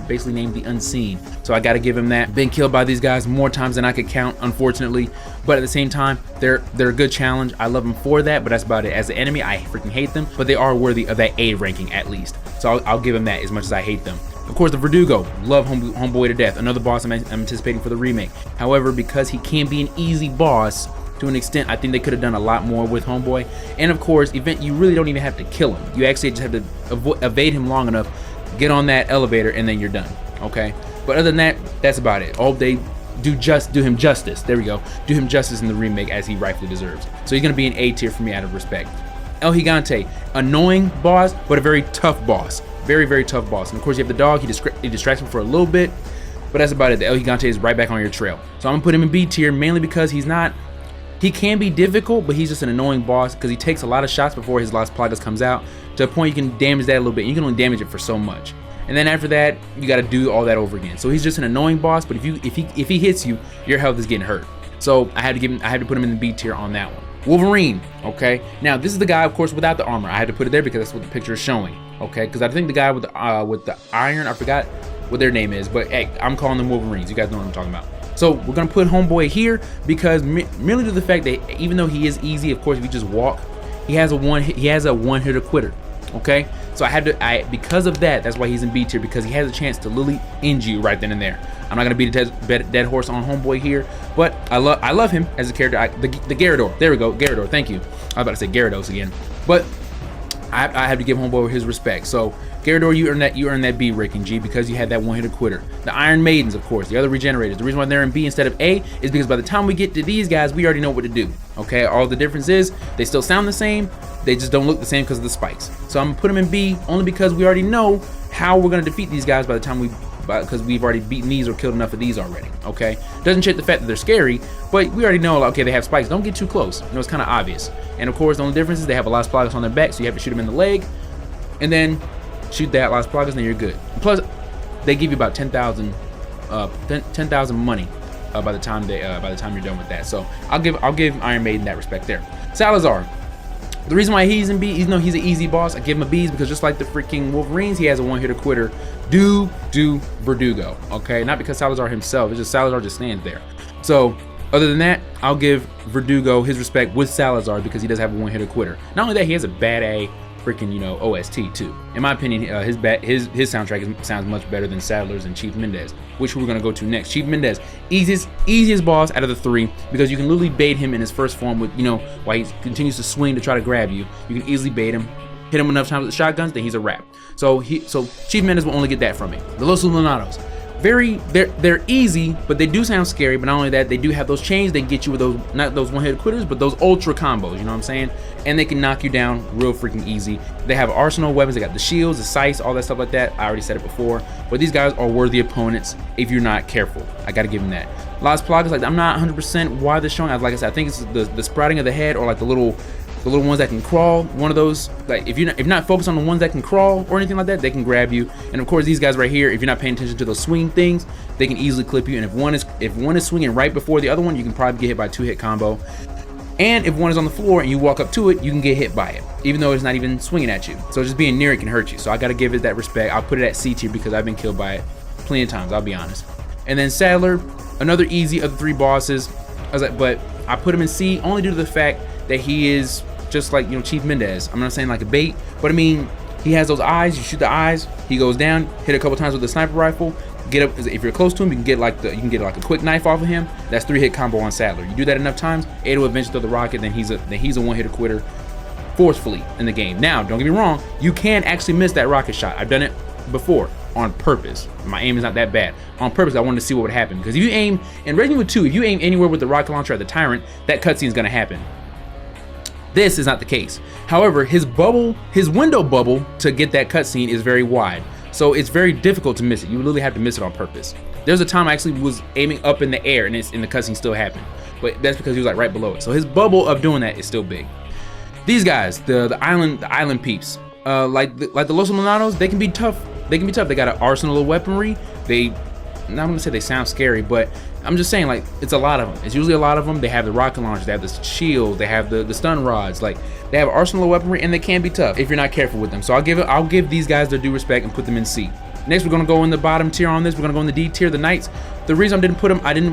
Speaker 1: basically named the Unseen. So I got to give them that. Been killed by these guys more times than I could count, unfortunately. But at the same time, they're a good challenge. I love them for that, but that's about it. As an enemy, I freaking hate them, but they are worthy of that A ranking at least. So I'll give them that as much as I hate them. Of course, the Verdugo, love Homeboy to death. Another boss I'm anticipating for the remake. However, because he can be an easy boss to an extent, I think they could have done a lot more with Homeboy. And of course, you really don't even have to kill him. You actually just have to evade him long enough, get on that elevator, and then you're done. Okay. But other than that, that's about it. All they do him justice. There we go. Do him justice in the remake as he rightfully deserves. So he's gonna be an A tier for me out of respect. El Gigante, annoying boss, but a very tough boss. Very tough boss. And of course you have the dog, he distracts him for a little bit, but that's about it. The El Gigante is right back on your trail. So I'm gonna put him in B tier mainly because he can be difficult, but he's just an annoying boss because he takes a lot of shots before his Las Plagas comes out to a point you can damage that a little bit. You can only damage it for so much. And then after that, you gotta do all that over again. So he's just an annoying boss, but if he hits you, your health is getting hurt. So I had to put him in the B tier on that one. Wolverine, okay? Now this is the guy, of course, without the armor. I had to put it there because that's what the picture is showing. Okay, because I think the guy with the iron, I forgot what their name is, but hey, I'm calling them Wolverines. You guys know what I'm talking about. So we're gonna put Homeboy here because merely to the fact that even though he is easy, of course, if you just walk, he has a one hitter quitter. Okay, so because of that, that's why he's in B tier, because he has a chance to literally end you right then and there. I'm not gonna beat a dead horse on Homeboy here, but I love him as a character. The Gyarados. There we go, Gyarados. Thank you. I was about to say Gyarados again, but I have to give Homeboy his respect. So Gyarados, you earn that B ranking, G, because you had that one hitter quitter. The Iron Maidens, of course, the other Regenerators. The reason why they're in B instead of A is because by the time we get to these guys, we already know what to do. Okay, all the difference is they still sound the same, they just don't look the same because of the spikes. So I'm gonna put them in B only because we already know how we're gonna defeat these guys by the time because we've already beaten these or killed enough of these already. Okay, doesn't change the fact that they're scary, but we already know, like, okay, they have spikes. Don't get too close. You know, it's kind of obvious. And of course, the only difference is they have a lot of spikes on their back, so you have to shoot them in the leg. And then shoot that Las Plagas, then you're good. Plus, they give you about 10,000 money by the time you're done with that. So I'll give Iron Maiden that respect there. Salazar. The reason why he's in B, even though he's an easy boss, I give him a B is because just like the freaking Wolverines, he has a one-hitter quitter. Do Verdugo, okay? Not because Salazar himself, it's just Salazar just stands there. So other than that, I'll give Verdugo his respect with Salazar because he does have a one-hitter quitter. Not only that, he has a bad A freaking, you know, OST too. In my opinion, his soundtrack sounds much better than Sadler's and Chief Mendez, which we're gonna go to next. Chief Mendez, easiest boss out of the three because you can literally bait him in his first form with, you know, while he continues to swing to try to grab you. You can easily bait him, hit him enough times with the shotguns, then he's a wrap. So Chief Mendez will only get that from me. The Los Iluminados. They're easy, but they do sound scary. But not only that, they do have those chains. They get you with those, not those one-hit quitters, but those ultra combos, you know what I'm saying? And they can knock you down real freaking easy. They have arsenal weapons. They got the shields, the scythes, all that stuff like that. I already said it before, but these guys are worthy opponents if you're not careful. I gotta give them that. Las Plagas, like, I'm not 100% why they're showing. Like I said, I think it's the sprouting of the head, or like the little ones that can crawl. One of those, like, if you're not focused on the ones that can crawl or anything like that, they can grab you. And of course, these guys right here, if you're not paying attention to those swing things, they can easily clip you. And if one is swinging right before the other one, you can probably get hit by a 2-hit combo. And if one is on the floor and you walk up to it, you can get hit by it, even though it's not even swinging at you. So just being near it can hurt you. So I got to give it that respect. I'll put it at C tier because I've been killed by it plenty of times, I'll be honest. And then Sadler, another easy of the three bosses. But I put him in C only due to the fact that he is just like, you know, Chief Mendez. I'm not saying like a bait, but I mean, he has those eyes. You shoot the eyes, he goes down, hit a couple times with the sniper rifle, get up. If you're close to him, you can get like a quick knife off of him. That's 3-hit combo on Sadler. You do that enough times, A will eventually throw the rocket, then he's a one-hitter quitter forcefully in the game. Now, don't get me wrong, you can actually miss that rocket shot. I've done it before on purpose. My aim is not that bad. On purpose, I wanted to see what would happen, because if you aim in Resident Evil 2, if you aim anywhere with the rocket launcher at the Tyrant, that cutscene is going to happen. This is not the case. However, his window bubble to get that cutscene is very wide, so it's very difficult to miss it. You literally have to miss it on purpose. There's a time I actually was aiming up in the air and the cutscene still happened, but that's because he was like right below it. So his bubble of doing that is still big. These guys, the island peeps, like the Los Iluminados, they can be tough. They got an arsenal of weaponry. I'm not gonna say they sound scary, but I'm just saying, like, it's a lot of them. It's usually a lot of them. They have the rocket launchers, they have the shield, they have the stun rods. Like, they have arsenal of weaponry, and they can be tough if you're not careful with them. So I'll give these guys their due respect and put them in C. Next, we're gonna go in the bottom tier on this. We're gonna go in the D tier, the Knights. The reason I didn't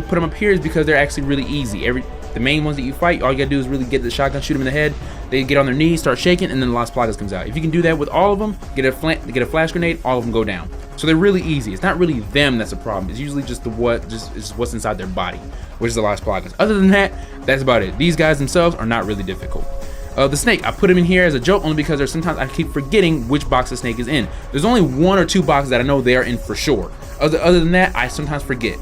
Speaker 1: put them up here is because they're actually really easy. The main ones that you fight, all you gotta do is really get the shotgun, shoot them in the head. They get on their knees, start shaking, and then the Las Plagas comes out. If you can do that with all of them, get a flash grenade, all of them go down. So they're really easy. It's not really them that's a problem. It's usually just what's inside their body, which is the Las Plagas. Other than that, that's about it. These guys themselves are not really difficult. The Snake, I put him in here as a joke only because there's sometimes I keep forgetting which box the Snake is in. There's only 1 or 2 boxes that I know they are in for sure. Other than that, I sometimes forget.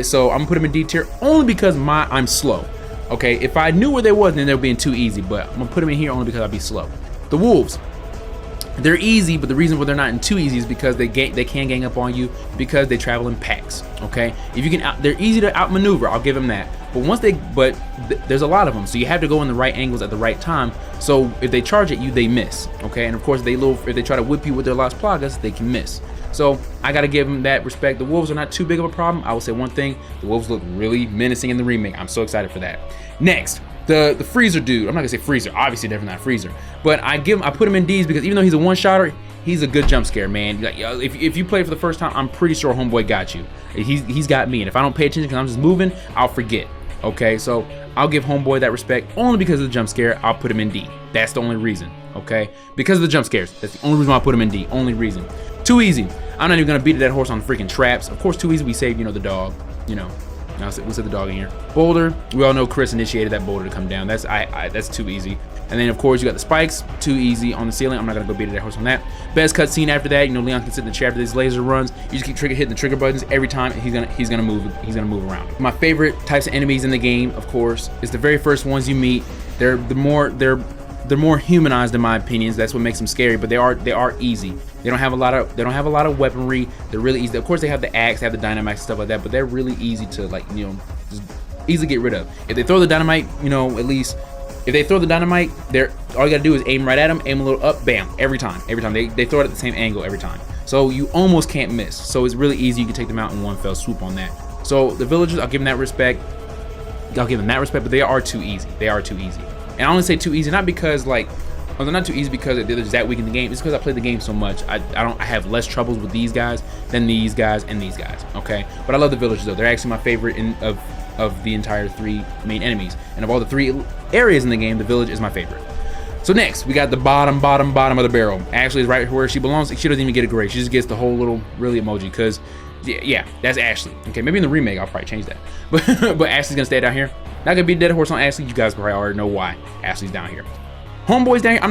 Speaker 1: So I'm gonna put him in D tier only because I'm slow. Okay, if I knew where they was, then they're being too easy, but I'm gonna put them in here only because I'd be slow. The Wolves, they're easy, but the reason why they're not in too easy is because they can gang up on you because they travel in packs. Okay, if you can, they're easy to outmaneuver. I'll give them that. But there's a lot of them, so you have to go in the right angles at the right time. So if they charge at you, they miss. Okay, and of course if they try to whip you with their Las Plagas, they can miss. So I gotta give them that respect. The Wolves are not too big of a problem. I will say one thing: the Wolves look really menacing in the remake. I'm so excited for that. Next, the Freezer dude. I'm not gonna say Freezer. Obviously, definitely not Freezer. But I put him in D's because even though he's a one-shotter, he's a good jump scare, man. Like, if you play for the first time, I'm pretty sure homeboy got you. He's got me, and if I don't pay attention because I'm just moving, I'll forget. Okay, so I'll give homeboy that respect only because of the jump scare. I'll put him in D. That's the only reason. Okay, because of the jump scares. That's the only reason why I put him in D. Only reason. Too easy. I'm not even gonna beat that horse on the freaking traps. Of course, too easy. We saved, the dog. We'll set the dog in here. Boulder. We all know Chris initiated that boulder to come down. That's too easy. And then of course you got the spikes. Too easy on the ceiling. I'm not gonna go beat that horse on that. Best cutscene after that. Leon can sit in the chair after these laser runs. You just keep hitting the trigger buttons every time. He's gonna move around. My favorite types of enemies in the game, of course, is the very first ones you meet. They're more humanized in my opinions. That's what makes them scary, but they are easy. They don't have a lot of weaponry. They're really easy. Of course they have the axe, they have the dynamite and stuff like that, but they're really easy to just easily get rid of. If they throw the dynamite, at least If they throw the dynamite, all you gotta do is aim right at them, aim a little up, bam, every time. They throw it at the same angle every time. So you almost can't miss. So it's really easy. You can take them out in one fell swoop on that. So the villagers, I'll give them that respect. But they are too easy. They are too easy. And I only say too easy, not because like, they're not too easy because they're just that weak in the game. It's because I play the game so much. I have less troubles with these guys than these guys and these guys. Okay, but I love the villagers though. They're actually my favorite of the entire 3 main enemies. And of all the 3 areas in the game, the village is my favorite. So next, we got the bottom of the barrel. Ashley is right where she belongs. She doesn't even get a grade. She just gets the whole little really emoji because, yeah, that's Ashley. Okay, maybe in the remake I'll probably change that. But Ashley's gonna stay down here. Not gonna be a dead horse on Ashley. You guys probably already know why Ashley's down here. Homeboy's down here. I'm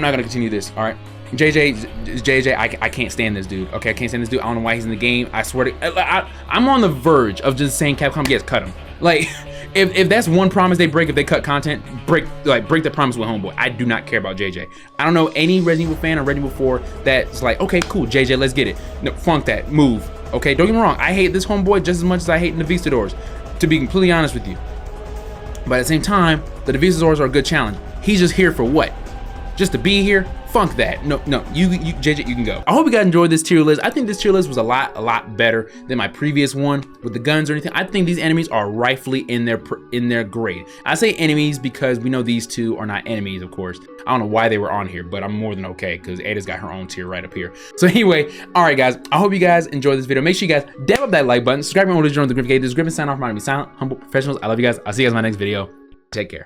Speaker 1: not gonna continue this. All right, JJ, I can't stand this dude. Okay, I can't stand this dude. I don't know why he's in the game. I swear to, I'm on the verge of just saying Capcom, yes, cut him. Like, if that's one promise they break, if they cut content, break the promise with Homeboy. I do not care about JJ. I don't know any Resident Evil fan or Resident Evil 4 that's like, okay, cool, JJ, let's get it. No, flunk that, move. Okay, don't get me wrong. I hate this Homeboy just as much as I hate the Vistadors, to be completely honest with you. But at the same time, the Vistadors are a good challenge. He's just here for what? Just to be here? Funk that. No, you JJ, you can go. I hope you guys enjoyed this tier list. I think this tier list was a lot better than my previous one with the guns or anything. I think these enemies are rightfully in their grade. I say enemies because we know these 2 are not enemies, of course. I don't know why they were on here, but I'm more than okay because Ada's got her own tier right up here. So anyway, all right, guys. I hope you guys enjoyed this video. Make sure you guys dab up that like button. Subscribe and join the Gryphon. This is Gryphon sign off. My name is Silent, Humble Professionals. I love you guys. I'll see you guys in my next video. Take care.